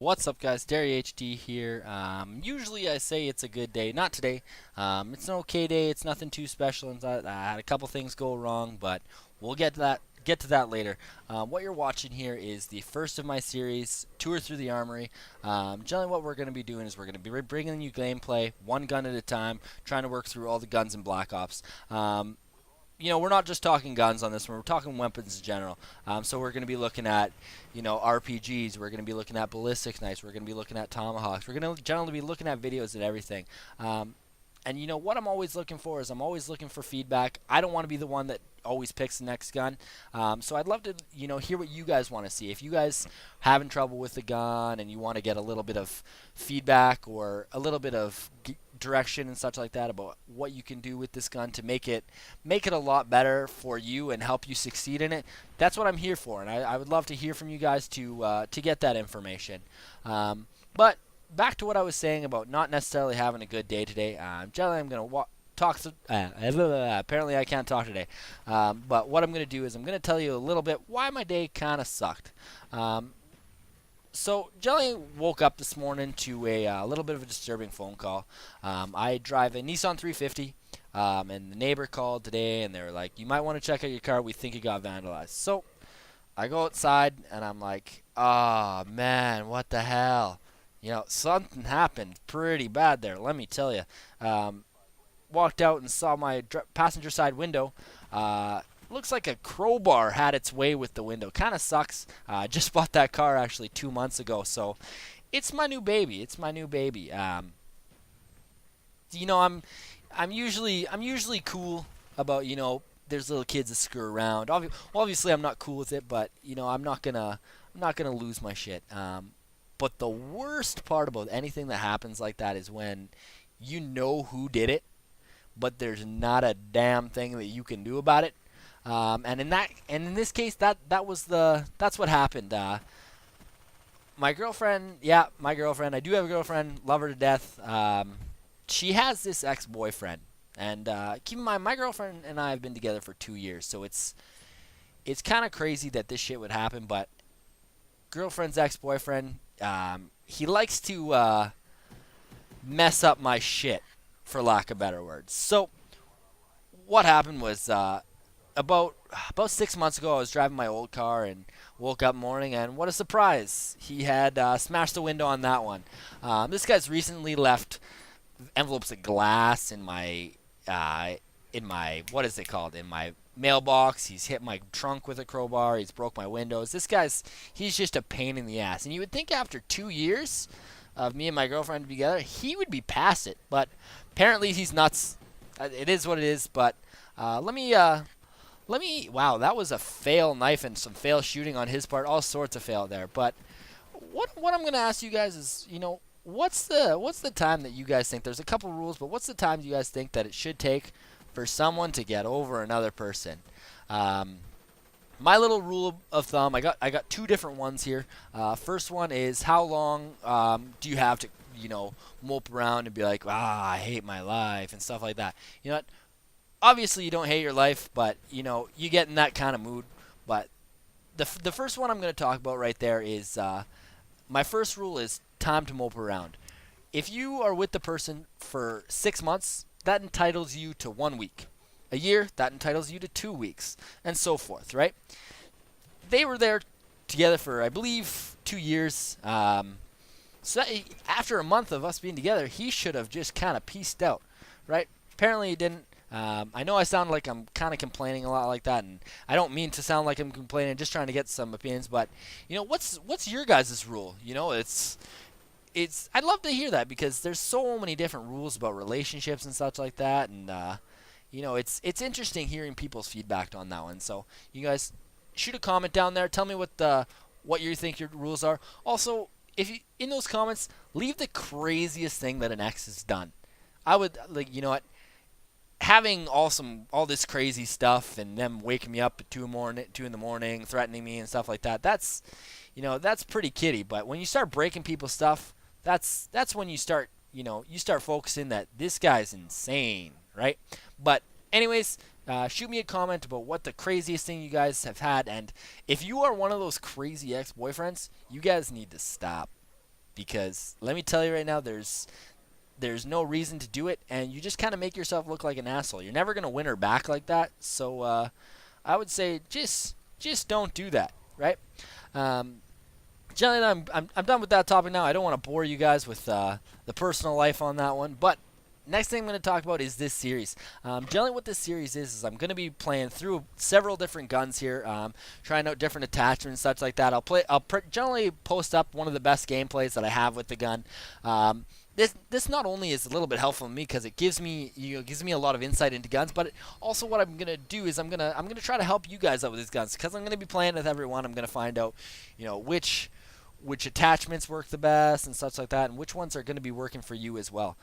What's up, guys? Derry HD here. Usually I say it's a good day. Not today. It's an okay day. It's nothing too special. And I had a couple things go wrong, but we'll get to that later. What you're watching here is the first of my series, Tour Through the Armory. Generally, what we're going to be doing is we're going to be bringing you gameplay, one gun at a time, trying to work through all the guns in Black Ops. We're not just talking guns on this one. We're talking weapons in general. So we're going to be looking at, RPGs. We're going to be looking at ballistic knives. We're going to be looking at tomahawks. We're going to generally be looking at videos and everything. And what I'm always looking for is I'm always looking for feedback. I don't want to be the one that always picks the next gun. So I'd love to, hear what you guys want to see. If you guys having trouble with the gun and you want to get a little bit of feedback or a little bit of direction and such like that about what you can do with this gun to make it a lot better for you and help you succeed in it, that's what I'm here for. And I would love to hear from you guys to get that information. But back to what I was saying about not necessarily having a good day today. Generally, I'm going to talk. Apparently, I can't talk today. But what I'm going to do is I'm going to tell you a little bit why my day kind of sucked. So, Jelly woke up this morning to a little bit of a disturbing phone call. I drive a Nissan 350, and the neighbor called today, and they were like, "You might want to check out your car. We think it got vandalized." So, I go outside, and I'm like, "Oh man, what the hell?" Something happened pretty bad there. Let me tell you. Walked out and saw my passenger side window. Looks like a crowbar had its way with the window. Kind of sucks. Just bought that car actually 2 months ago, so it's my new baby. It's my new baby. I'm usually cool about there's little kids that screw around. Obviously, I'm not cool with it, but I'm not gonna lose my shit. But the worst part about anything that happens like that is when you know who did it, but there's not a damn thing that you can do about it. And in this case, that's what happened. My girlfriend, yeah, my girlfriend. I do have a girlfriend. Love her to death. She has this ex-boyfriend, and keep in mind, my girlfriend and I have been together for 2 years, so it's kind of crazy that this shit would happen. But girlfriend's ex-boyfriend, he likes to mess up my shit, for lack of better words. So what happened was about 6 months ago, I was driving my old car and woke up morning, and what a surprise! He had smashed the window on that one. This guy's recently left envelopes of glass in my what is it called, in my mailbox. He's hit my trunk with a crowbar. He's broke my windows. He's just a pain in the ass. And you would think after 2 years of me and my girlfriend together, he would be past it, but apparently he's nuts. It is what it is. But let me. Wow, that was a fail knife and some fail shooting on his part. All sorts of fail there. But what I'm gonna ask you guys is, what's the time that you guys think? There's a couple rules, but what's the time you guys think that it should take for someone to get over another person? My little rule of thumb, I got two different ones here. First one is, how long do you have to mope around and be like, I hate my life and stuff like that. You know what? Obviously, you don't hate your life, but you get in that kind of mood. But the first one I'm going to talk about right there is my first rule is time to mope around. If you are with the person for 6 months, that entitles you to 1 week. A year, that entitles you to 2 weeks, and so forth, right? They were there together for, I believe, 2 years. So after a month of us being together, he should have just kind of pieced out, right? Apparently he didn't. I know I sound like I'm kind of complaining a lot like that, and I don't mean to sound like I'm complaining, just trying to get some opinions. But what's your guys' rule? I'd love to hear that, because there's so many different rules about relationships and such like that, and it's interesting hearing people's feedback on that one. So you guys shoot a comment down there. Tell me what you think your rules are. Also, if you in those comments, leave the craziest thing that an ex has done. I would what. Having all this crazy stuff and them waking me up at 2 in the morning, threatening me and stuff like that, that's pretty kiddie. But when you start breaking people's stuff, that's when you start focusing that this guy's insane, right? But anyways, shoot me a comment about what the craziest thing you guys have had, and if you are one of those crazy ex-boyfriends, you guys need to stop. because let me tell you right now, there's no reason to do it, and you just kind of make yourself look like an asshole. You're never gonna win her back like that. So I would say just don't do that, right? Um, Generally, I'm done with that topic now. I don't want to bore you guys with the personal life on that one, but next thing I'm going to talk about is this series. Generally, what this series is I'm going to be playing through several different guns here, trying out different attachments, such like that. I'll generally post up one of the best gameplays that I have with the gun. This not only is a little bit helpful to me because it gives me a lot of insight into guns, but also what I'm gonna do is I'm gonna try to help you guys out with these guns because I'm gonna be playing with everyone. I'm gonna find out, which attachments work the best and such like that, and which ones are gonna be working for you as well.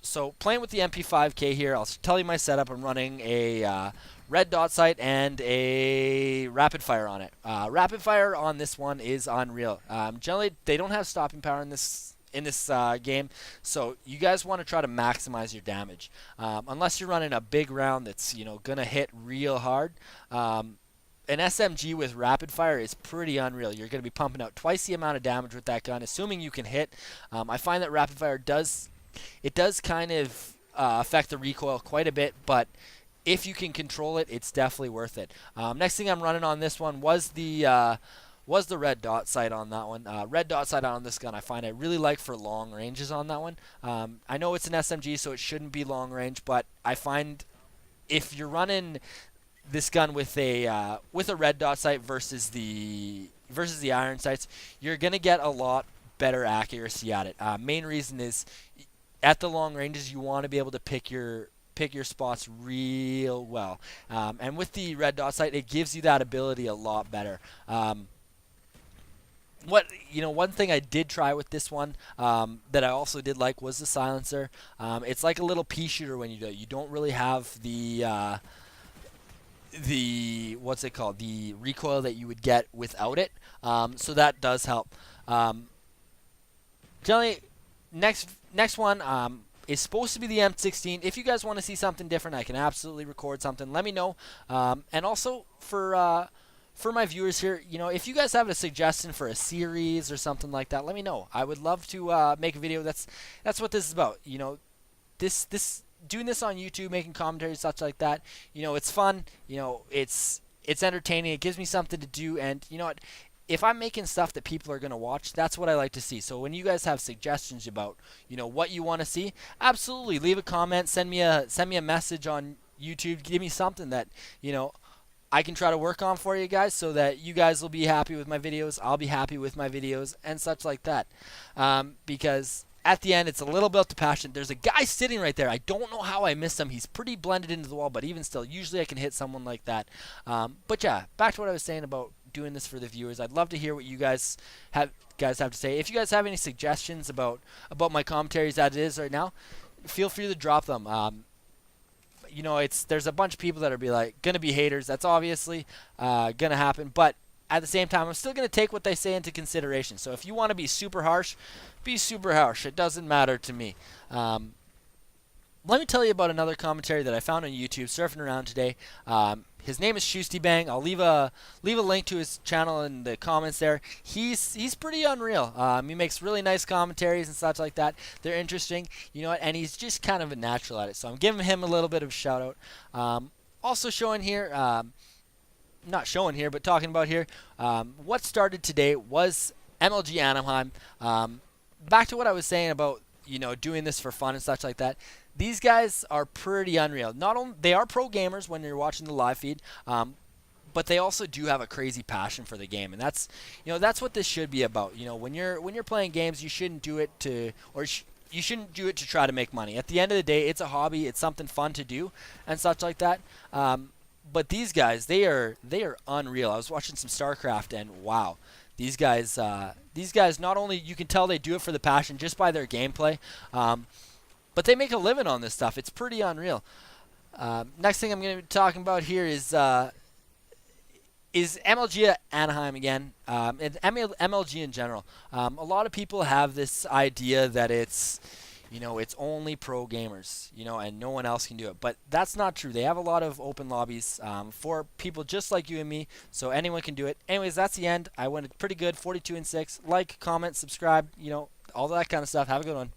So playing with the MP5K here, I'll tell you my setup. I'm running a red dot sight and a rapid fire on it. Rapid fire on this one is unreal. Generally, they don't have stopping power in this game, so you guys want to try to maximize your damage. Unless you're running a big round that's gonna hit real hard. An SMG with rapid fire is pretty unreal. You're going to be pumping out twice the amount of damage with that gun, assuming you can hit. I find that rapid fire does kind of affect the recoil quite a bit, but if you can control it, it's definitely worth it. Next thing I'm running on this one was the red dot sight on that one. Red dot sight on this gun I find I really like for long ranges on that one. I know it's an SMG, so it shouldn't be long range, but I find if you're running this gun with a red dot sight versus the iron sights, you're gonna get a lot better accuracy at it. Main reason is at the long ranges you want to be able to pick your spots real well, and with the red dot sight it gives you that ability a lot better. One thing I did try with this one that I also did like was the silencer. It's like a little pea shooter when you do it. You don't really have the what's it called, the recoil that you would get without it, so that does help. Generally, next one is supposed to be the M16. If you guys want to see something different, I can absolutely record something. Let me know. And also for my viewers here, if you guys have a suggestion for a series or something like that, let me know. I would love to make a video. That's what this is about. This doing this on YouTube, making commentaries, such like that. It's fun. It's entertaining. It gives me something to do, and you know what? If I'm making stuff that people are going to watch, that's what I like to see. So when you guys have suggestions about, what you want to see, absolutely leave a comment, send me a message on YouTube, give me something that, I can try to work on for you guys so that you guys will be happy with my videos, I'll be happy with my videos, and such like that. Because at the end, it's a little bit of the passion. There's a guy sitting right there. I don't know how I missed him. He's pretty blended into the wall, but even still, usually I can hit someone like that. But yeah, back to what I was saying about doing this for the viewers. I'd love to hear what you guys have to say. If you guys have any suggestions about my commentaries as it is right now, feel free to drop them. There's a bunch of people that are gonna be haters. That's obviously gonna happen, but at the same time, I'm still gonna take what they say into consideration. So if you want to be super harsh, be super harsh. It doesn't matter to me. Let me tell you about another commentary that I found on YouTube surfing around today. His name is Shoosty Bang. I'll leave a link to his channel in the comments there. He's pretty unreal. He makes really nice commentaries and such like that. They're interesting, and he's just kind of a natural at it. So I'm giving him a little bit of a shout out. Also showing here, not showing here, but talking about here, what started today was MLG Anaheim. Back to what I was saying about doing this for fun and such like that. These guys are pretty unreal. Not only they are pro gamers when you're watching the live feed, but they also do have a crazy passion for the game, and that's what this should be about. When you're playing games, you shouldn't do it to you shouldn't do it to try to make money. At the end of the day, it's a hobby. It's something fun to do and such like that. But these guys, they are unreal. I was watching some StarCraft, and wow. These guys not only you can tell they do it for the passion just by their gameplay, but they make a living on this stuff. It's pretty unreal. Next thing I'm going to be talking about here is MLG Anaheim again, and MLG in general. A lot of people have this idea that it's it's only pro gamers, and no one else can do it. But that's not true. They have a lot of open lobbies for people just like you and me, so anyone can do it. Anyways, that's the end. I went pretty good, 42-6. Like, comment, subscribe, all that kind of stuff. Have a good one.